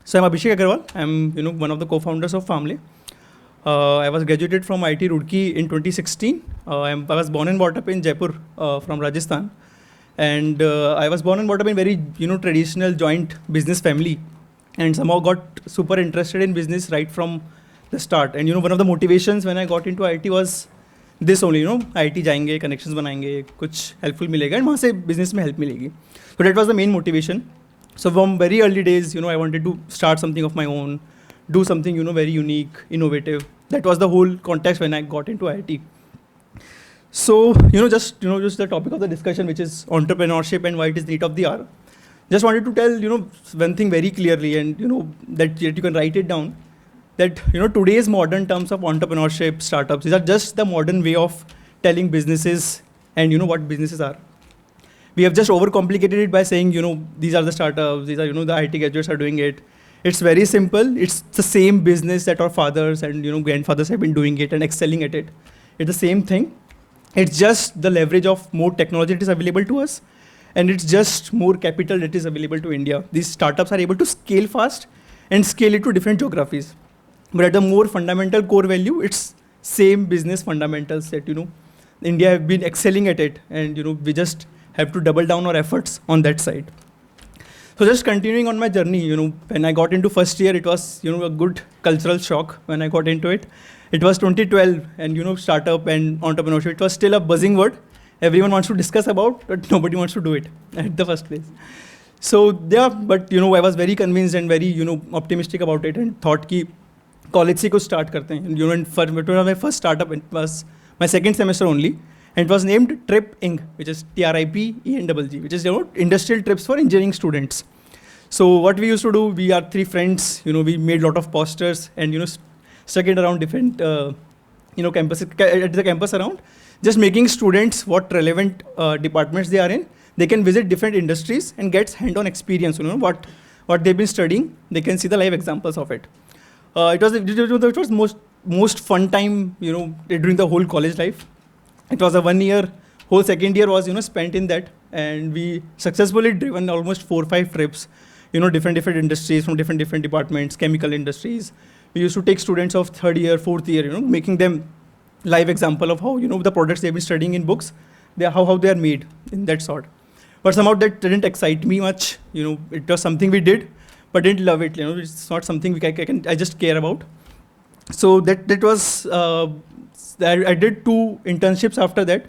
So I'm Abhishek Agarwal. I'm one of the co-founders of Farmley. I was graduated from IIT Roorkee in 2016. I was born and brought up in Jaipur from Rajasthan, and I was born and brought up in very traditional joint business family, and somehow got super interested in business right from the start. And one of the motivations when I got into IIT was this only. IIT जाएंगे, connections बनाएंगे, कुछ helpful मिलेगा, and वहाँ से business में help मिलेगी. So that was the main motivation. So from very early days, I wanted to start something of my own, do something, very unique, innovative. That was the whole context when I got into IIT. So, just the topic of the discussion, which is entrepreneurship and why it is need of the hour. Just wanted to tell, one thing very clearly, and, that you can write it down, that, today's modern terms of entrepreneurship, startups, these are just the modern way of telling businesses and, what businesses are. We have just overcomplicated it by saying, these are the startups, these are, the IT graduates are doing it. It's very simple. It's the same business that our fathers and, grandfathers have been doing it and excelling at it. It's the same thing. It's just the leverage of more technology that is available to us. And it's just more capital that is available to India. These startups are able to scale fast and scale it to different geographies. But at the more fundamental core value, it's same business fundamentals that, India have been excelling at it. And, we just have to double down our efforts on that side. So just continuing on my journey, when I got into first year, it was, a good cultural shock when I got into it. It was 2012 and, startup and entrepreneurship, it was still a buzzing word. Everyone wants to discuss about, but nobody wants to do it at the first place. So yeah, but, I was very convinced and very, optimistic about it and thought ki college se kuch start karte hain. And, for my first startup, it was my second semester only. And it was named Trip Inc., which is TRIPENGG, which is industrial trips for engineering students. So what we used to do, we are three friends. We made a lot of posters and stuck it around different campuses at the campus around, just making students what relevant departments they are in. They can visit different industries and get hand-on experience. What they've been studying. They can see the live examples of it. It was most fun time during the whole college life. It was a 1 year, whole second year was, spent in that. And we successfully driven almost 4 or 5 trips, different industries from different departments, chemical industries. We used to take students of third year, fourth year, making them live example of how, the products they've been studying in books, how they are made in that sort. But somehow that didn't excite me much. It was something we did, but didn't love it. It's not something I just care about. So that was, I did 2 internships after that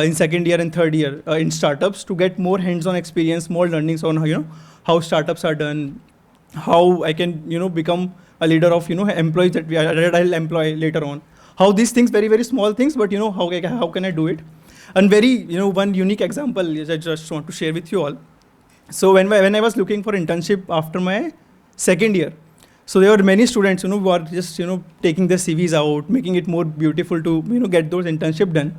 in second year and third year in startups to get more hands-on experience, more learnings on how startups are done, how I can become a leader of employees that I'll employ later on. How these things, very very small things, but how can I do it? And very one unique example is I just want to share with you all. So when I was looking for internship after my second year. So there were many students, who are just, taking their CVs out, making it more beautiful to, get those internship done.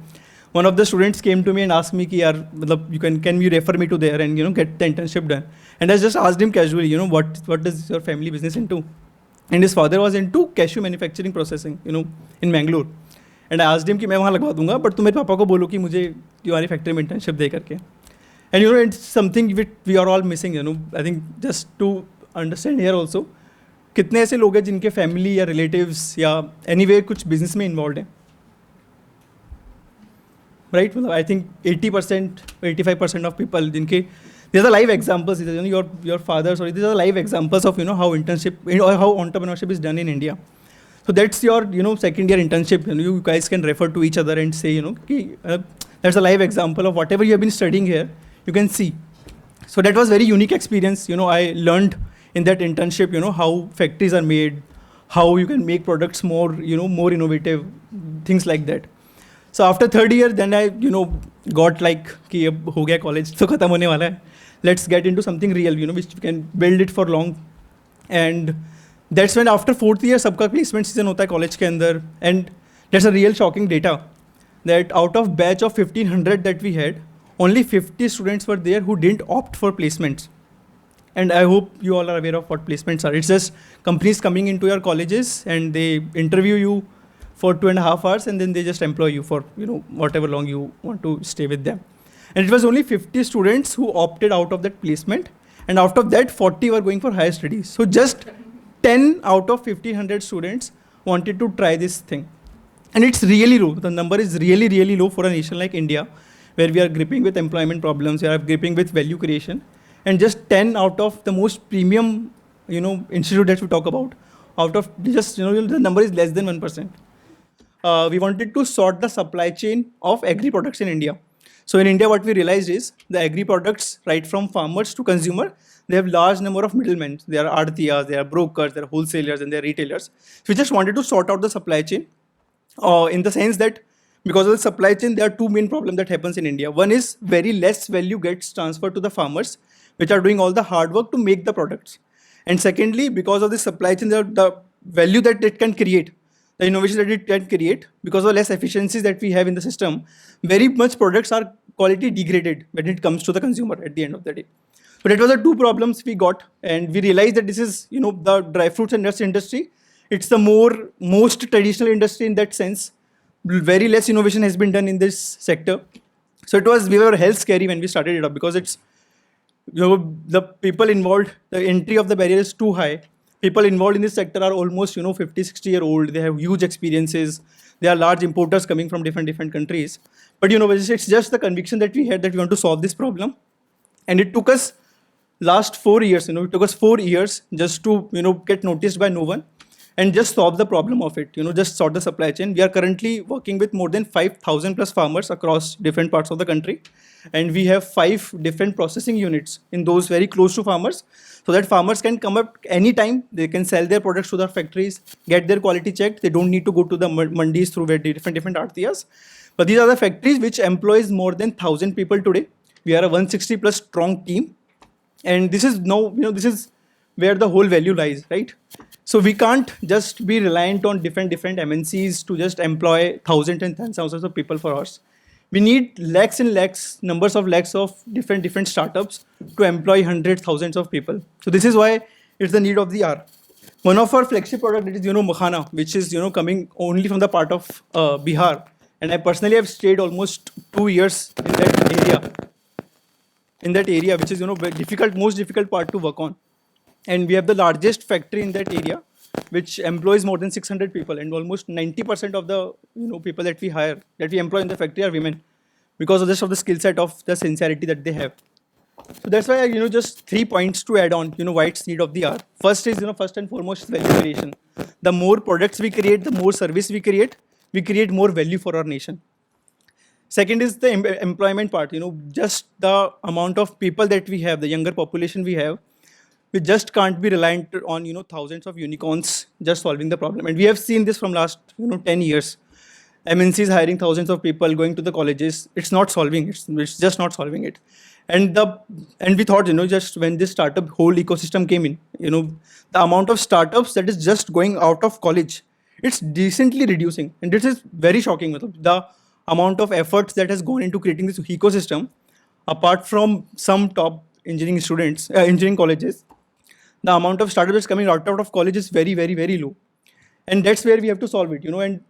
One of the students came to me and asked me, can you refer me to there and, get the internship done? And I just asked him casually, what does your family business into? And his father was into cashew manufacturing processing, in Mangalore. And I asked him, मैं वहाँ लगवा दूँगा, but तुम मेरे पापा को बोलो कि मुझे तुम्हारी फैक्ट्री में internship दे करके. And, it's something we are all missing, I think just to understand here also. कितने ऐसे लोग हैं जिनके फैमिली या रिलेटिव्स या एनीवे कुछ बिजनेस में इन्वॉल्व हैं, राइट? मतलब आई थिंक 80%, 85% ऑफ पीपल जिनके these are live examples. Your fathers, or these are live examples of how internship or how entrepreneurship is done in India. So that's your second year internship. You guys can refer to each other and say that's a live example of whatever you have been studying here. You can see. So that was very unique experience. I learned in that internship, how factories are made, how you can make products more, more innovative, things like that. So after third year, then I, got like, कि अब हो गया college तो खत्म होने वाला है. Let's get into something real, which we can build it for long. And that's when after fourth year, सबका placement season होता है college के अंदर. And that's a real shocking data that out of batch of 1500 that we had, only 50 students were there who didn't opt for placements. And I hope you all are aware of what placements are. It's just companies coming into your colleges and they interview you for 2.5 hours and then they just employ you for whatever long you want to stay with them. And it was only 50 students who opted out of that placement. and out of that 40 were going for higher studies. So just 10 out of 1500 students wanted to try this thing. And it's really low. The number is really, really low for a nation like India, where we are gripping with employment problems, we are gripping with value creation. And just 10 out of the most premium, institute that we talk about, out of just, the number is less than 1%. We wanted to sort the supply chain of agri products in India. So in India, what we realized is the agri products, right from farmers to consumer, they have large number of middlemen. There are artiyas, there are brokers, there are wholesalers, and there are retailers. So we just wanted to sort out the supply chain in the sense that because of the supply chain, there are two main problems that happens in India. One is very less value gets transferred to the farmers, which are doing all the hard work to make the products. And secondly, because of the supply chain, the value that it can create, the innovation that it can create, because of less efficiencies that we have in the system, very much products are quality degraded when it comes to the consumer at the end of the day. So that was the two problems we got, and we realized that this is, the dry fruits and nuts industry. It's the most traditional industry in that sense. Very less innovation has been done in this sector. So we were hell scary when we started it up, because it's, the people involved, the entry of the barrier is too high. People involved in this sector are almost, 50, 60-year-old. They have huge experiences. They are large importers coming from different countries. But, it's just the conviction that we had that we want to solve this problem. And it took us last 4 years, it took us 4 years just to, get noticed by no one and just solve the problem of it, just sort the supply chain. We are currently working with more than 5,000 plus farmers across different parts of the country. And we have 5 different processing units in those very close to farmers, so that farmers can come up anytime. They can sell their products to their factories, get their quality checked. They don't need to go to the mandis through very different artiyas. But these are the factories which employs more than 1,000 people today. We are a 160 plus strong team. And this is this is where the whole value lies, right? So we can't just be reliant on different MNCs to just employ thousands and thousands of people for us. We need lakhs and lakhs, numbers of lakhs of different startups to employ hundreds, thousands of people. So this is why it's the need of the hour. One of our flagship product is, Makhana, which is, coming only from the part of Bihar. And I personally have stayed almost 2 years in that area, which is, very most difficult part to work on. And we have the largest factory in that area, which employs more than 600 people, and almost 90% of the people that we hire, that we employ in the factory are women, because of the skill set of the sincerity that they have. So that's why just 3 points to add on, why it's need of the hour. First is, first and foremost, value creation. The more products we create, the more service we create more value for our nation. Second is the employment part. Just the amount of people that we have, the younger population we have. We just can't be reliant on thousands of unicorns just solving the problem. And we have seen this from last 10 years. MNCs hiring thousands of people, going to the colleges. It's not solving. It's just not solving it. And we thought just when this startup whole ecosystem came in, the amount of startups that is just going out of college, it's decently reducing. And this is very shocking. The amount of efforts that has gone into creating this ecosystem, apart from some top engineering students, engineering colleges, the amount of startups coming out of college is very, very, very low. And that's where we have to solve it, and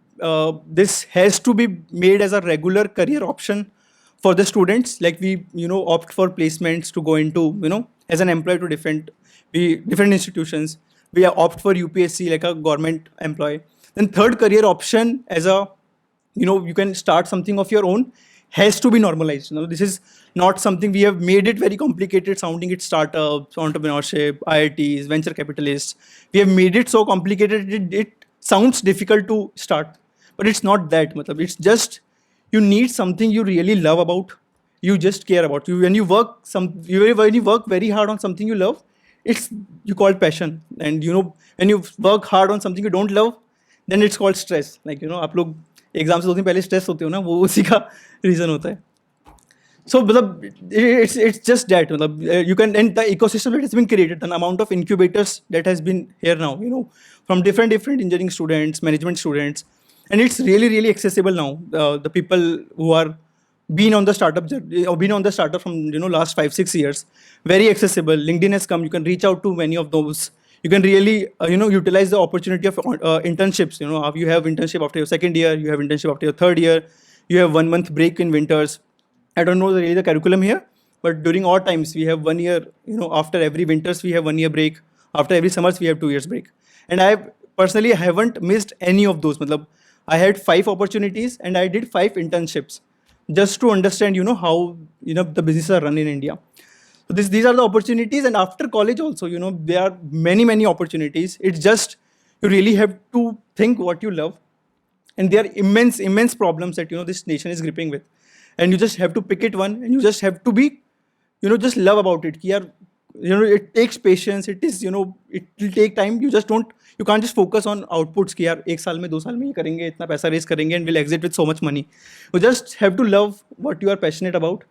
this has to be made as a regular career option for the students. Like we, opt for placements to go into, as an employee to different institutions. We opt for UPSC like a government employee. Then third career option as a, you can start something of your own, has to be normalized. This is not something we have made it very complicated sounding. It's startups, entrepreneurship, IITs, venture capitalists. We have made it so complicated it sounds difficult to start, but it's not that. It's just you need something you really love about, you just care about. When you work very hard on something you love, you call it passion. And when you work hard on something you don't love, then it's called stress. Like आप लोग exam से 2 दिन पहले stress होते हो ना, वो उसी का रीजन होता है. So it's just that you can, and the ecosystem that has been created, the amount of incubators that has been here now, from different engineering students, management students, and it's really accessible now. The people who are been on the startup from last 5-6 years, very accessible. LinkedIn has come. You can reach out to many of those. You can really utilize the opportunity of internships. You have internship after your second year, you have internship after your third year, you have 1 month break in winters. I don't know really the curriculum here, but during odd times we have 1 year. After every winters we have 1 year break. After every summers we have 2 years break. And I personally haven't missed any of those. Matlab, I had 5 opportunities and I did 5 internships just to understand, how the businesses are run in India. So these are the opportunities, and after college also, there are many opportunities. It's just you really have to think what you love, and there are immense problems that this nation is gripping with, and you just have to pick it one, and you just have to be, just love about it. Ki yaar, it takes patience. It is, it will take time. You can't just focus on outputs. Ki yaar, 1 साल में 2 साल में ये करेंगे, इतना पैसा raise करेंगे, and we'll exit with so much money. You just have to love what you are passionate about.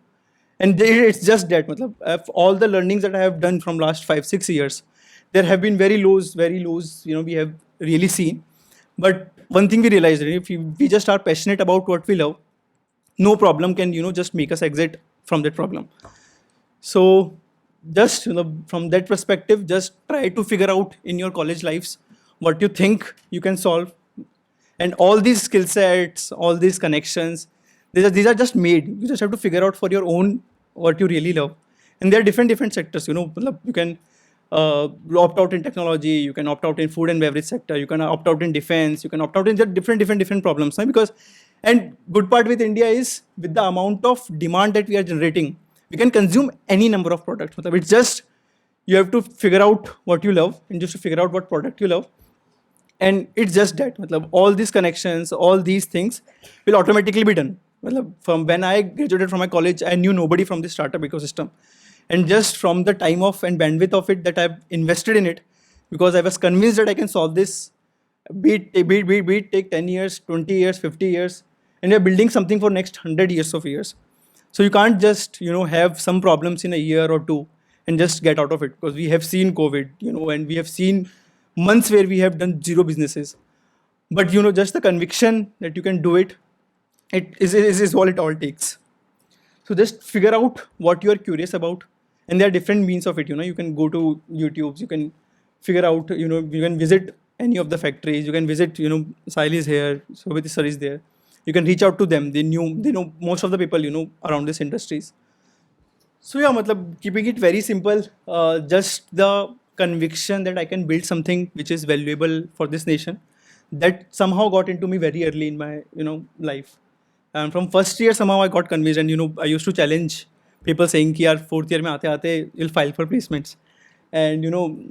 And it's just that, matlab, of all the learnings that I have done from last 5-6 years, there have been very lows, we have really seen. But one thing we realized, if we just are passionate about what we love, no problem can, just make us exit from that problem. So just, from that perspective, just try to figure out in your college lives what you think you can solve. And all these skill sets, all these connections, these are just made. You just have to figure out for your own what you really love. And there are different sectors. You can opt out in technology. You can opt out in food and beverage sector. You can opt out in defense. You can opt out in different problems. Because, and good part with India is, with the amount of demand that we are generating, we can consume any number of products. It's just you have to figure out what you love and just to figure out what product you love. And it's just that, all these connections, all these things will automatically be done. From when I graduated from my college, I knew nobody from the startup ecosystem. And just from the time of and bandwidth of it that I've invested in it, because I was convinced that I can solve this, be it take 10 years, 20 years, 50 years, and you're building something for next 100 years of years. So you can't just, have some problems in a year or two and just get out of it, because we have seen COVID, and we have seen months where we have done 0 businesses. But, just the conviction that you can do it, it is all it all takes. So just figure out what you are curious about. And there are different means of it. You can go to YouTube, you can figure out, you can visit any of the factories, you can visit, Sahil is here, Shobhit sir is there. You can reach out to them. They know most of the people, around this industries. So yeah, keeping it very simple, just the conviction that I can build something which is valuable for this nation, that somehow got into me very early in my, life. And from first year, somehow I got convinced, and I used to challenge people saying ki yaar, 4th year mein aate you'll file for placements. And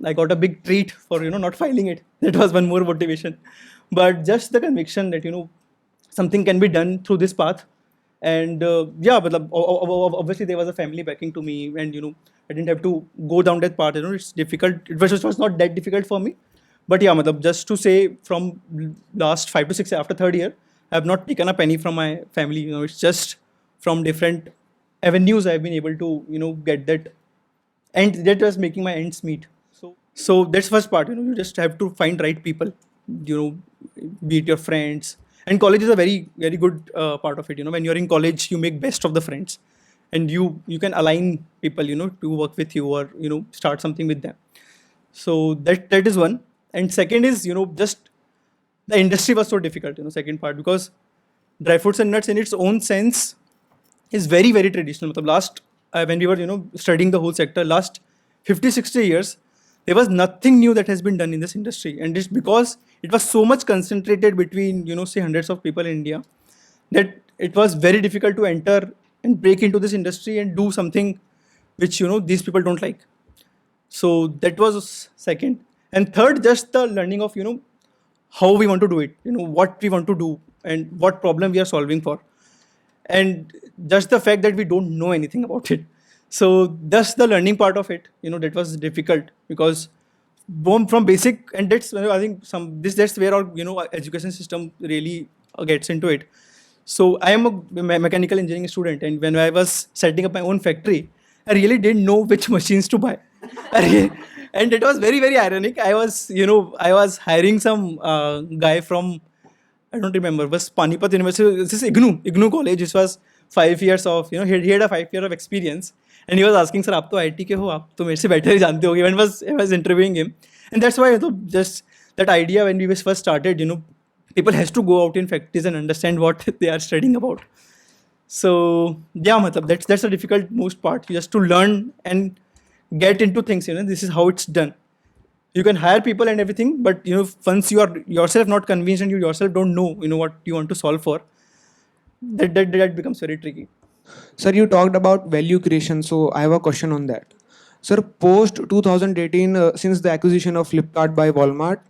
I got a big treat for not filing it. That was one more motivation. But just the conviction that something can be done through this path. And yeah, but obviously there was a family backing to me, and I didn't have to go down that path. It's difficult. It was not that difficult for me. But yeah, just to say, from last 5 to 6 after 3rd year, I have not taken a penny from my family. It's just from different avenues I've been able to get that, and that was making my ends meet. So that's first part. You just have to find right people. Be it your friends. And college is a very good part of it. When you're in college, you make best of the friends, and you can align people to work with you, or start something with them. So that is one. And second is just the industry was so difficult. Second part, because dry fruits and nuts in its own sense is very traditional. Last when we were studying the whole sector, last 50-60 years, there was nothing new that has been done in this industry. And it's because it was so much concentrated between, say, hundreds of people in India, that it was very difficult to enter and break into this industry and do something which, these people don't like. So that was second. And third, just the learning of, how we want to do it, what we want to do and what problem we are solving for. And just the fact that we don't know anything about it. So that's the learning part of it, that was difficult, because from basic, and that's, I think that's where our education system really gets into it. So I am a mechanical engineering student, and when I was setting up my own factory, I really didn't know which machines to buy. And it was very ironic. I was hiring some guy from, I don't remember, was Panipat University. This is IGNU college. This was 5 years of, he had a 5 year of experience. And he was asking, sir, aap to IIT ke ho, aap to mere se better hi jante hoge. When I was interviewing him. And that's why just that idea, when we first started, people has to go out in factories and understand what they are studying about. So yeah, matlab, that's the difficult most part, just to learn and get into things. This is how it's done. You can hire people and everything, but once you are yourself not convinced and you yourself don't know what you want to solve for, that becomes very tricky. Sir, you talked about value creation, so I have a question on that. Sir, post 2018, since the acquisition of Flipkart by Walmart,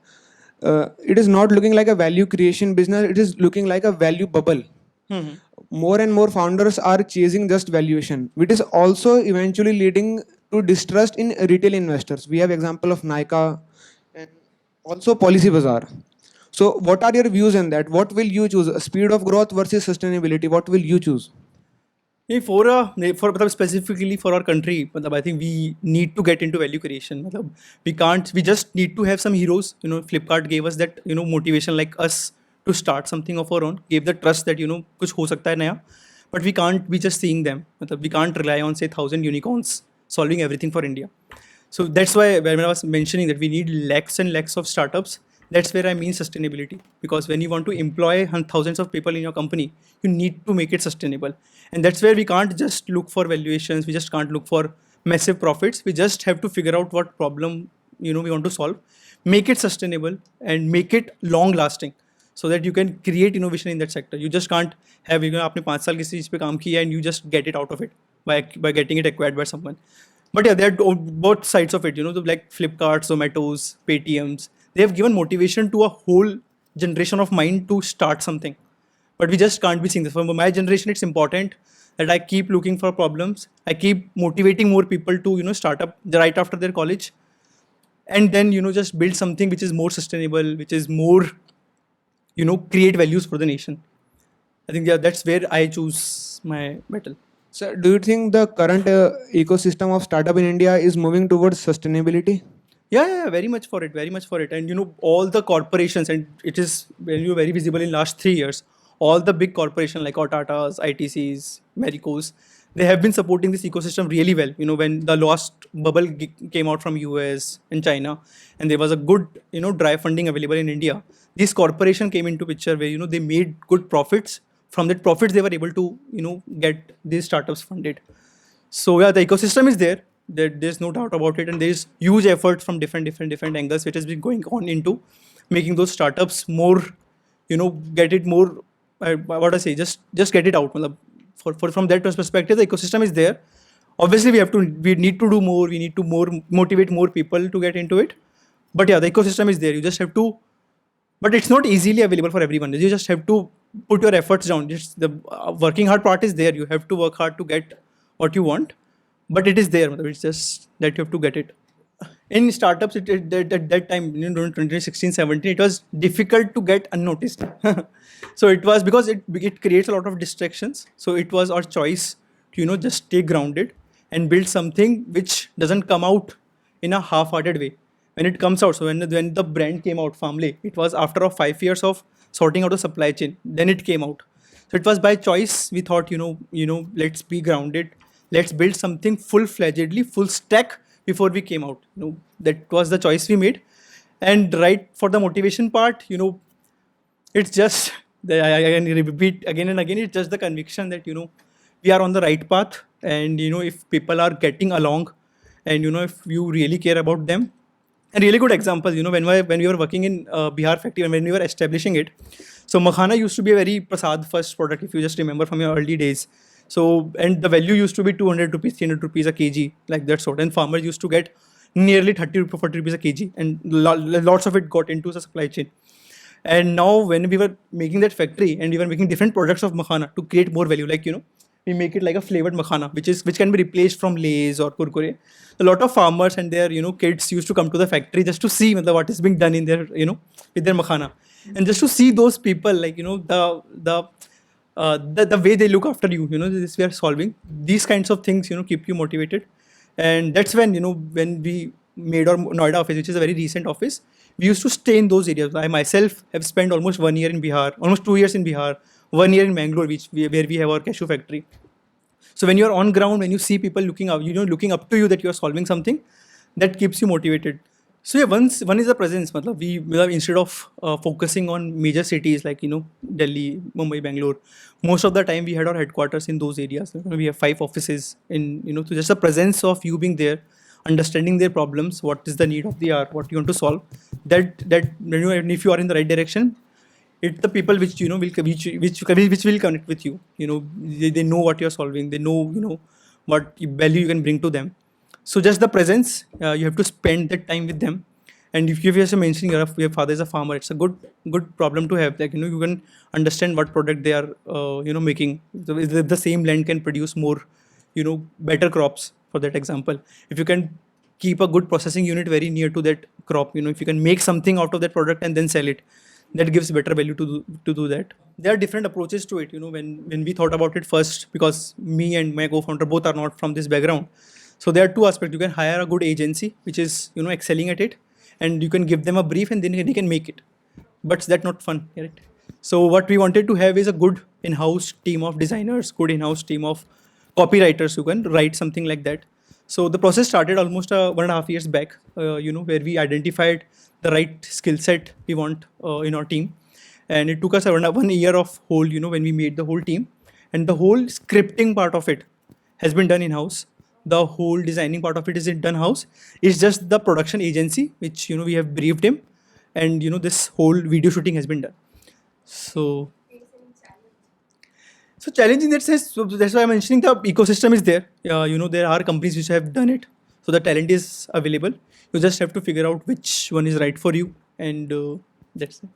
it is not looking like a value creation business, it is looking like a value bubble. Hmm. More and more founders are chasing just valuation, which is also eventually leading to distrust in retail investors. We have example of Nika and also Policy Bazaar. So what are your views on that? What will you choose? Speed of growth versus sustainability? What will you choose? For specifically for our country, I think we need to get into value creation. We just need to have some heroes. Flipkart gave us that motivation, like us, to start something of our own, gave the trust that kuch ho sakta hai naya. But we can't be just seeing them. We can't rely on say 1,000 unicorns solving everything for India. So that's why when I was mentioning that we need lakhs and lakhs of startups, that's where I mean sustainability. Because when you want to employ thousands of people in your company, you need to make it sustainable. And that's where we can't just look for valuations. We just can't look for massive profits. We just have to figure out what problem we want to solve, make it sustainable, and make it long lasting, so that you can create innovation in that sector. You just can't have आपने 5 साल किसी चीज पे काम किया and you just get it out of it by getting it acquired by someone. But yeah, there are both sides of it. Like Flipkarts, Zomatos, Paytms. They have given motivation to a whole generation of mind to start something. But we just can't be seeing this. For my generation, it's important that I keep looking for problems. I keep motivating more people to start up right after their college, and then just build something which is more sustainable, which is more create values for the nation. I think that's where I choose my battle. Sir, do you think the current ecosystem of startup in India is moving towards sustainability? Yeah, very much for it, very much for it. And all the corporations, and it is very visible in last 3 years. All the big corporations like Tatas, ITCs, Maricos, they have been supporting this ecosystem really well. When the last bubble came out from US and China, and there was a good dry funding available in India, this corporation came into picture where they made good profits. From that profits, they were able to get these startups funded. So yeah, the ecosystem is there. There's no doubt about it, and there's huge effort from different angles which has been going on into making those startups more, get it more. What I say, just get it out. For from that perspective, the ecosystem is there. Obviously, we need to do more. We need to motivate more people to get into it. But yeah, the ecosystem is there. You just have to. But it's not easily available for everyone. You just have to put your efforts down. Just the working hard part is there. You have to work hard to get what you want, but it is there. It's just that you have to get it. In startups, at that time, 2016, 17, it was difficult to get unnoticed. So it was because it creates a lot of distractions. So it was our choice to just stay grounded and build something which doesn't come out in a half-hearted way. When it comes out, so when the brand came out, Farmley, it was after 5 years of sorting out the supply chain. Then it came out. So it was by choice. We thought, let's be grounded. Let's build something full-fledgedly, full stack before we came out. That was the choice we made. And right for the motivation part, it's just I can repeat again and again. It's just the conviction that we are on the right path, and if people are getting along, and if you really care about them. A really good example, when we were working in Bihar factory and when we were establishing it. So makhana used to be a very prasad first product, if you just remember from your early days. So, and the value used to be 200 rupees, 300 rupees a kg, like that sort. And farmers used to get nearly 30 rupees, 40 rupees a kg, and lots of it got into the supply chain. And now when we were making that factory and we were making different products of makhana to create more value, like we make it like a flavored makhana, which can be replaced from Lay's or Kurkure. A lot of farmers and their kids used to come to the factory just to see what is being done in their with their makhana, and just to see those people, like the way they look after this we are solving. These kinds of things keep you motivated. And that's when when we made our Noida office, which is a very recent office, we used to stay in those areas. I myself have spent almost 1 year in Bihar, almost 2 years in Bihar, 1 year in Mangalore, where we have our cashew factory. So when you're on ground, when you see people looking up, looking up to you that you're solving something, that keeps you motivated. So yeah, one is the presence. Matlab we have, instead of focusing on major cities like Delhi, Mumbai, Bangalore, most of the time we had our headquarters in those areas. We have 5 offices in so just the presence of you being there, understanding their problems, what is the need of the hour, what you want to solve. That and if you are in the right direction, it's the people which which will connect with you. They know what you're solving. They know what value you can bring to them. So just the presence, you have to spend that time with them. And if you are mentioning your father is a farmer, it's a good problem to have. Like you can understand what product they are making. So if the same land can produce more better crops. For that example, if you can keep a good processing unit very near to that crop, if you can make something out of that product and then sell it, that gives better value to do that. There are different approaches to it. When we thought about it first, because me and my co-founder both are not from this background, so there are two aspects. You can hire a good agency which is excelling at it, and you can give them a brief and then they can make it. But that's not fun, right? So what we wanted to have is a good in-house team of designers, good in-house team of copywriters who can write something like that. So the process started almost 1.5 years back, where we identified the right skill set we want in our team. And it took us around 1 year of whole, when we made the whole team. And the whole scripting part of it has been done in-house. The whole designing part of it is done house. It's just the production agency, which, we have briefed him. And, this whole video shooting has been done. So challenge in that sense, so that's why I'm mentioning the ecosystem is there. There are companies which have done it. So the talent is available. You just have to figure out which one is right for you, and that's it.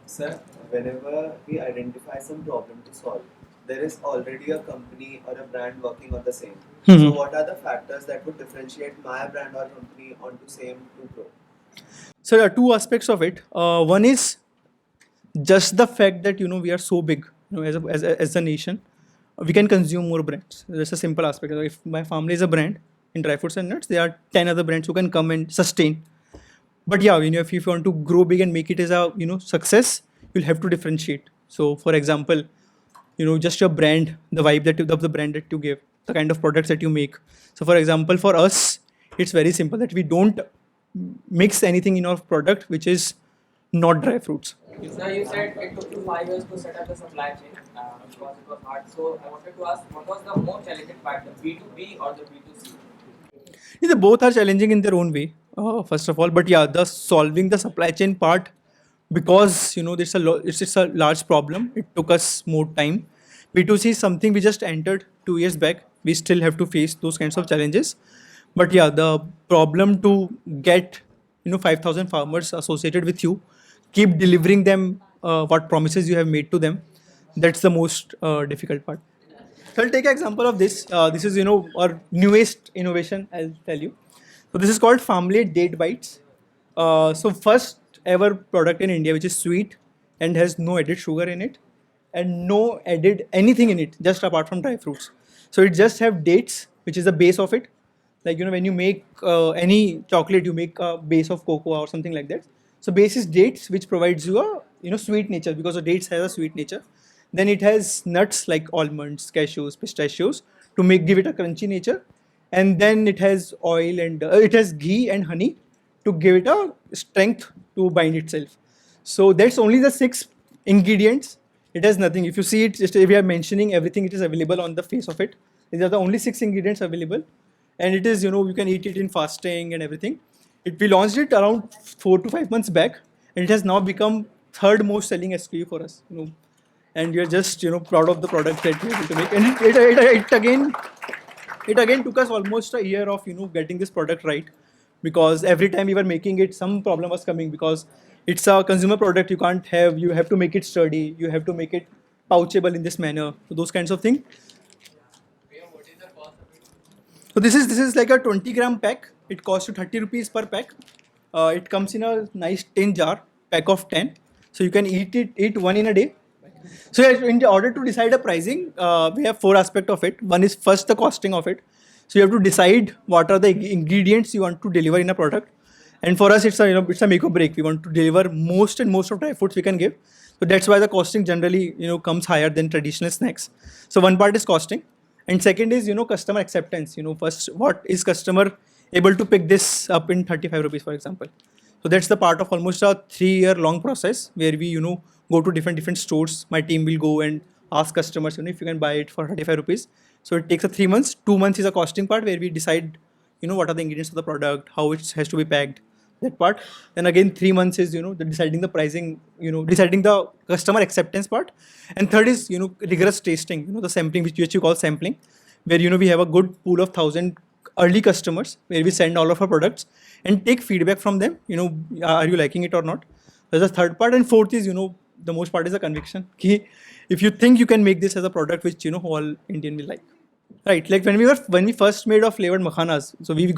Sir, whenever we identify some problem to solve, there is already a company or a brand working on the same. So what are the factors that would differentiate my brand or company onto same to grow? So there are two aspects of it. One is just the fact that we are so big, as a nation, we can consume more brands. That's a simple aspect. If my family is a brand in dry fruits and nuts, there are 10 other brands who can come and sustain. But yeah, if you want to grow big and make it as a success, you'll have to differentiate. So for example, just your brand, the vibe of the brand that you give, the kind of products that you make. So for example, for us, it's very simple that we don't mix anything in our product which is not dry fruits. Sir, you said it took you 5 years to set up the supply chain because it was hard. So I wanted to ask, what was the more challenging part, the B2B or the B2C? Yeah, they both are challenging in their own way, first of all. But yeah, the solving the supply chain part, because it's a large problem. It took us more time. B2C is something we just entered 2 years back. We still have to face those kinds of challenges. But yeah, the problem to get 5,000 farmers associated with you, keep delivering them what promises you have made to them. That's the most difficult part. So I'll take an example of this. This is our newest innovation. I'll tell you. So this is called Farmley Date Bites. So first ever product in India which is sweet and has no added sugar in it and no added anything in it just apart from dry fruits. So it just have dates which is the base of it. Like when you make any chocolate, you make a base of cocoa or something like that. So base is dates, which provides you a sweet nature, because the dates has a sweet nature. Then it has nuts like almonds, cashews, pistachios to give it a crunchy nature. And then it has oil and it has ghee and honey to give it a strength to bind itself. So that's only the 6 ingredients. It has nothing. If you see it, just if we are mentioning everything, it is available on the face of it. These are the only 6 ingredients available, and it is you can eat it in fasting and everything. We launched it around 4 to 5 months back, and it has now become third most selling SKU for us. And we are just proud of the product that we're able to make. And it again took us almost a year of getting this product right, because every time we were making it, some problem was coming, because it's a consumer product. You have to make it sturdy, you have to make it pouchable in this manner, so those kinds of things. So this is like a 20-gram pack. It costs you 30 rupees per pack. It comes in a nice tin jar, pack of 10. So you can eat one in a day. So in order to decide a pricing, we have 4 aspects of it. One is first the costing of it. So you have to decide what are the ingredients you want to deliver in a product. And for us, it's a make or break. We want to deliver most of dry fruits we can give. So that's why the costing generally comes higher than traditional snacks. So one part is costing, and second is customer acceptance. First, what is customer able to pick this up in 35 rupees, for example. So that's the part of almost a 3-year long process where we, go to different stores. My team will go and ask customers, if you can buy it for 35 rupees. So it takes a 3 months. 2 months is a costing part where we decide, what are the ingredients of the product, how it has to be packed, that part. Then again, 3 months is, the deciding the pricing, deciding the customer acceptance part. And third is, rigorous tasting, the sampling, which you call sampling, where, we have a good pool of 1,000 early customers where we send all of our products and take feedback from them, are you liking it or not? That's the third part. And fourth is, the most part is the conviction. Ki if you think you can make this as a product which, all Indian will like. Right, like when we first made our flavored makhanas, so we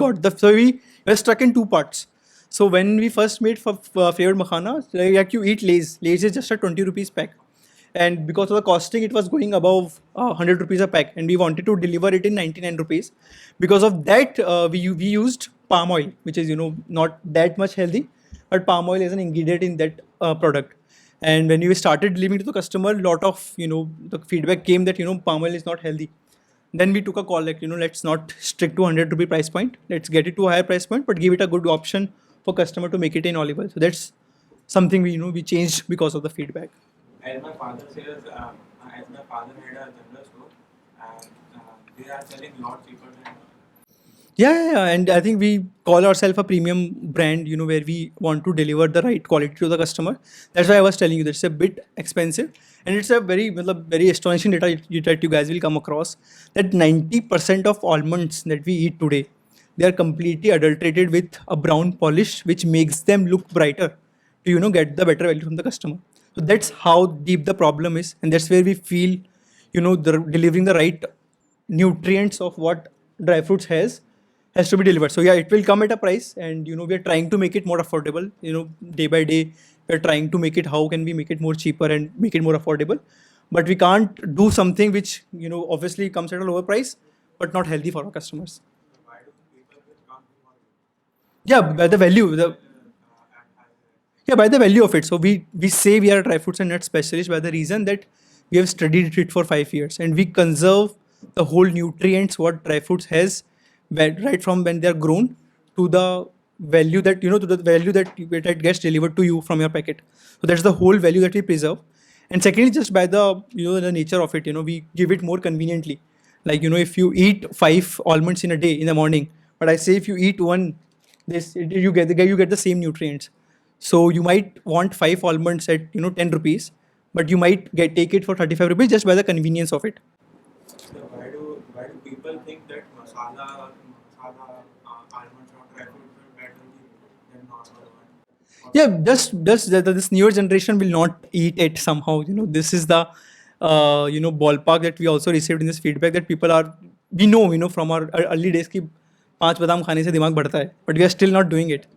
were stuck in two parts. So when we first made flavored makhanas, like you eat Lay's is just a 20 rupees pack, and because of the costing, it was going above 100 rupees a pack, and we wanted to deliver it in 99 rupees. Because of that, we used palm oil, which is not that much healthy, but palm oil is an ingredient in that product. And when we started delivering to the customer, lot of the feedback came that palm oil is not healthy. Then we took a call, like, let's not stick to 100 rupee price point. Let's get it to a higher price point, but give it a good option for customer to make it in olive oil. So that's something we changed because of the feedback. As my father says, as my father had a general store, and they are selling lot cheaper than. Yeah, and I think we call ourselves a premium brand, where we want to deliver the right quality to the customer. That's why I was telling you that it's a bit expensive, and it's a very astonishing data that you guys will come across, that 90% of almonds that we eat today, they are completely adulterated with a brown polish, which makes them look brighter to get the better value from the customer. So that's how deep the problem is, and that's where we feel delivering the right nutrients of what dry fruits has to be delivered. So yeah, it will come at a price, and we are trying to make it more affordable. Day by day, we are trying to make it. How can we make it more cheaper and make it more affordable? But we can't do something which obviously comes at a lower price, but not healthy for our customers. Why do people come for you? Yeah, by the value, by the value of it. So we say we are a dry fruits and nut specialist by the reason that we have studied it for 5 years, and we conserve the whole nutrients what dry fruits has, right from when they are grown to the value that that gets delivered to you from your packet. So that's the whole value that we preserve. And secondly, just by the the nature of it, we give it more conveniently. Like if you eat 5 almonds in a day in the morning, but I say if you eat one, you get the same nutrients. So you might want 5 almonds at 10 rupees, but you might take it for 35 rupees just by the convenience of it. So why do people think that masala almonds or dry fruits are better than normal one? Yeah, just that this newer generation will not eat it somehow. This is the ballpark that we also received in this feedback, that people are, we know from our early days ki 5 badam khane se dimag badhta hai, but we are still not doing it.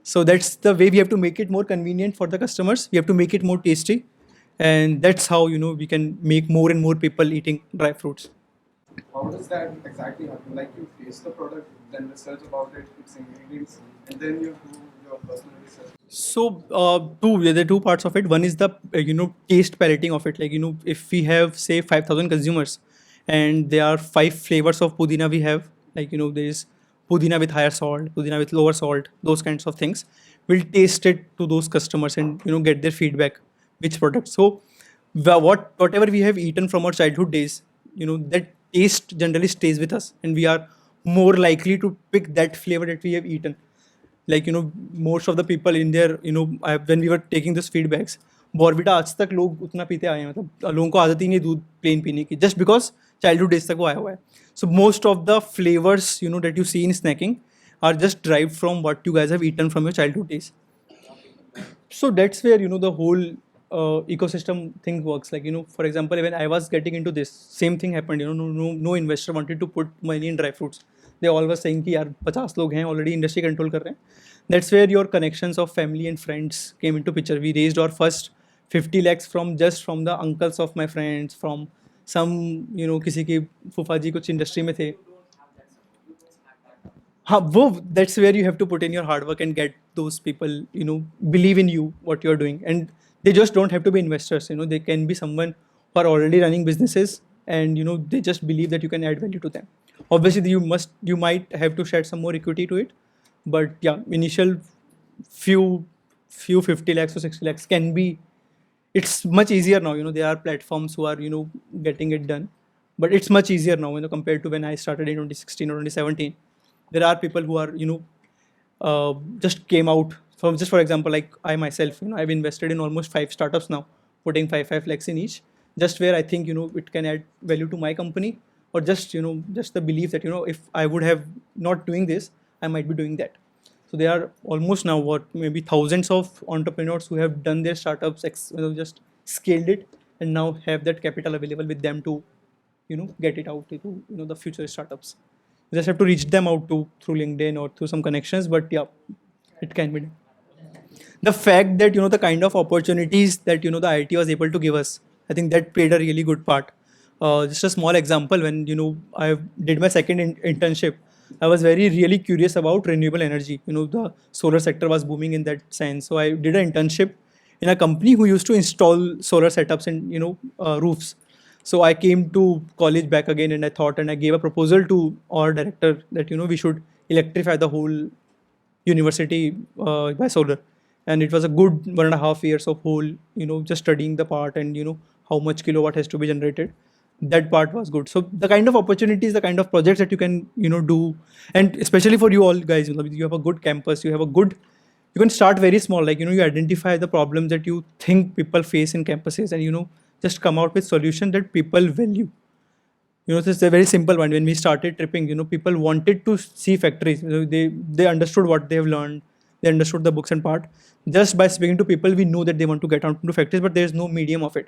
So that's the way we have to make it more convenient for the customers. We have to make it more tasty, and that's how we can make more and more people eating dry fruits. How does that exactly happen? Like you taste the product, then research about it, its ingredients, and then you do your personal research. So there are two parts of it. One is the taste palating of it. Like if we have say 5,000 consumers, and there are 5 flavors of pudina we have. Like there is pudina with higher salt, pudina with lower salt, those kinds of things. We'll taste it to those customers and get their feedback which product. So whatever we have eaten from our childhood days, that taste generally stays with us, and we are more likely to pick that flavor that we have eaten. Like most of the people in there, when we were taking this feedbacks, बॉर्बिटा आज तक लोग उतना पीते आए हैं, मतलब लोगों को आदत ही नहीं दूध प्लेन पीने की, जस्ट बिकॉज चाइल्डहुड डेज तक वो आया हुआ है. So most of the flavours that you see in snacking are just derived from what you guys have eaten from your childhood days. So that's where the whole ecosystem thing works. Like for example, when I was getting into this, same thing happened. No investor wanted to put money in dry fruits. They all were saying कि यार 50 लोग हैं already, industry control कर रहे हैं. That's where your connections of family and friends came into picture. We raised our first 50 lakhs from the uncles of my friends, from some किसी की फूफा जी कुछ इंडस्ट्री में थे. That's where you have to put in your hard work and get those people believe in you, what you're doing. And they just don't have to be investors. They can be someone who are already running businesses and they just believe that you can add value to them. Obviously, you might have to shed some more equity to it, but yeah, initial few 50 lakhs or 60 lakhs can be. It's much easier now. There are platforms who are getting it done, but it's much easier now compared to when I started in 2016 or 2017. There are people who are just came out from, just for example, like I myself, I've invested in almost 5 startups now, putting 5 lakhs in each, just where I think it can add value to my company, or just just the belief that if I would have not doing this, I might be doing that. So there are almost now maybe thousands of entrepreneurs who have done their startups, just scaled it, and now have that capital available with them to get it out to the future startups. You just have to reach them out to through LinkedIn or through some connections, but yeah, it can be done. The fact that the kind of opportunities that the IIT was able to give us, I think that played a really good part. Just a small example, when I did my second internship, I was really curious about renewable energy. The solar sector was booming in that sense, so I did an internship in a company who used to install solar setups in roofs. So I came to college back again, and I gave a proposal to our director that we should electrify the whole university by solar. And it was a good 1.5 years of whole just studying the part, and how much kilowatt has to be generated. That part was good. So the kind of opportunities, the kind of projects that you can do, and especially for you all guys, you have a good campus, you can start very small, like you identify the problems that you think people face in campuses, and just come out with solution that people value. This is a very simple one. When we started tripping, people wanted to see factories. They understood what they have learned. They understood the books and part. Just by speaking to people, we know that they want to get out into factories, but there is no medium of it.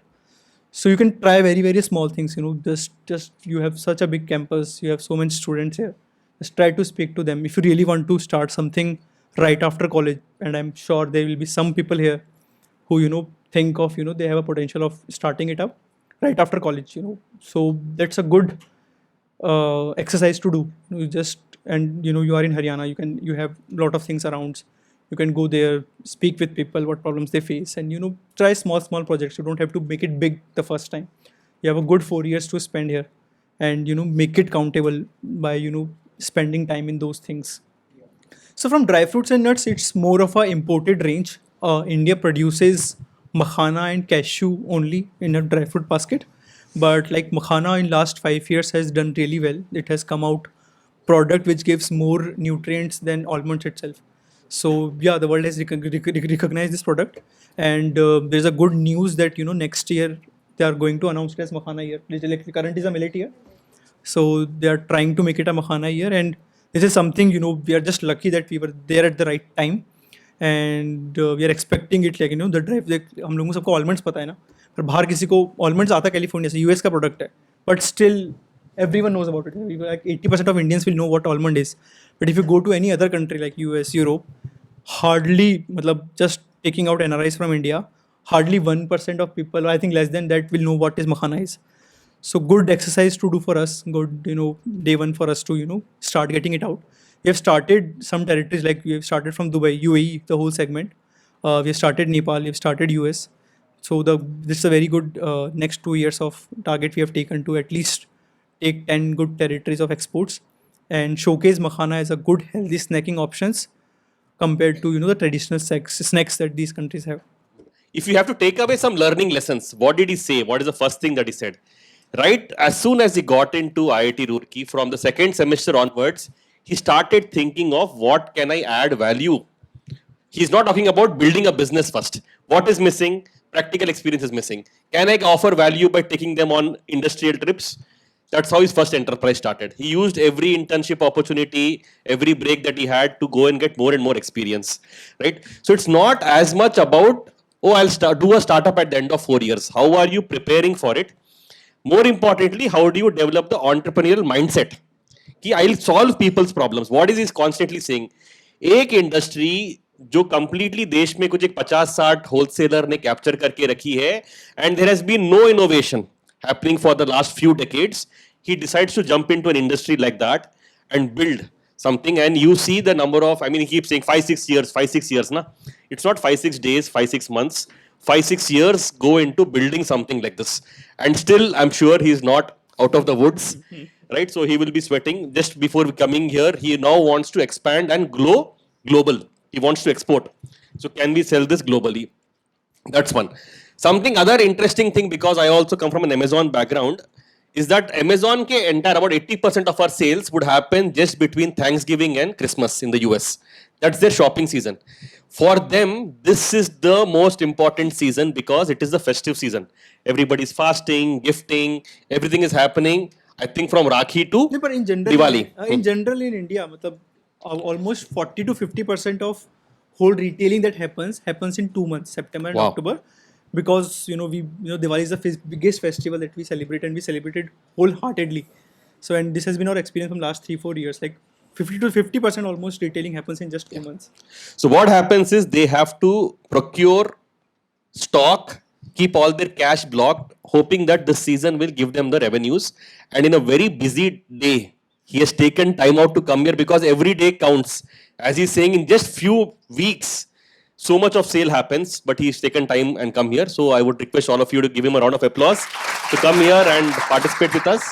So you can try very small things. Just you have such a big campus. You have so many students here. Just try to speak to them. If you really want to start something right after college, and I'm sure there will be some people here who think of they have a potential of starting it up right after college. So that's a good exercise to do. You just, and you are in Haryana, you have a lot of things around. You can go there, speak with people what problems they face, and try small projects. You don't have to make it big the first time. You have a good 4 years to spend here, and make it countable by spending time in those things. So from dry fruits and nuts, it's more of a imported range. India produces makhana and cashew only in a dry fruit basket, but like makhana in last 5 years has done really well. It has come out product which gives more nutrients than almonds itself. So yeah, the world has recognized this product, and there's a good news that next year they are going to announce it as makhana year. Like current is a millet year, so they are trying to make it a makhana year, and this is something we are just lucky that we were there at the right time, and we are expecting it, like the drive. हम लोगों को सबको almonds पता है ना, पर बाहर किसी को almonds आता कैलिफोर्निया से, US का product है, but still everyone knows about it. Like 80% of Indians will know what almond is, but if you go to any other country like US, Europe, hardly, just taking out NRIs from India, hardly 1% of people, I think less than that, will know what is makhana is. So good exercise to do for us, good day one for us to start getting it out. We have started some territories, like we have started from Dubai, UAE, the whole segment. We have started Nepal, we have started US. So this is a very good next 2 years of target we have taken to at least take 10 good territories of exports and showcase makhana as a good healthy snacking options compared to the traditional snacks that these countries have. If you have to take away some learning lessons, what did he say? What is the first thing that he said? Right as soon as he got into IIT Roorkee, from the second semester onwards, he started thinking of what can I add value. He's not talking about building a business first. What is missing? Practical experience is missing. Can I offer value by taking them on industrial trips? That's how his first enterprise started. He used every internship opportunity, every break that he had to go and get more and more experience, right? So it's not as much about, oh, I'll do a startup at the end of 4 years. How are you preparing for it? More importantly, how do you develop the entrepreneurial mindset? कि I'll solve people's problems. What is he constantly saying? एक industry जो completely देश में कुछ एक 50-60 wholesaler ने capture करके रखी है, and there has been no innovation happening for the last few decades. He decides to jump into an industry like that and build something, and you see the number of, I mean, he keeps saying 5-6 years, 5-6 years, na? It's not 5-6 days, 5-6 months, 5-6 years go into building something like this. And still, I'm sure he's not out of the woods, right? So he will be sweating just before coming here. He now wants to expand and grow global. He wants to export. So can we sell this globally? That's one. Something other interesting thing, because I also come from an Amazon background, is that Amazon ke entire about 80% of our sales would happen just between Thanksgiving and Christmas in the US. That's their shopping season. For them, this is the most important season because it is the festive season. Everybody's fasting, gifting, everything is happening. I think from Rakhi to No, but in general, Diwali. in general in India, matlab, almost 40 to 50% of whole retailing that happens in 2 months, September and Wow. October, because Diwali is the biggest festival that we celebrate, and we celebrated wholeheartedly. So, and this has been our experience from last 3-4 years. Like 50 to 50% almost retailing happens in just 2 months. So what happens is they have to procure stock, keep all their cash blocked, hoping that the season will give them the revenues. And in a very busy day, he has taken time out to come here because every day counts. As he's saying, in just few weeks, so much of sale happens, but he's taken time and come here. So I would request all of you to give him a round of applause to come here and participate with us.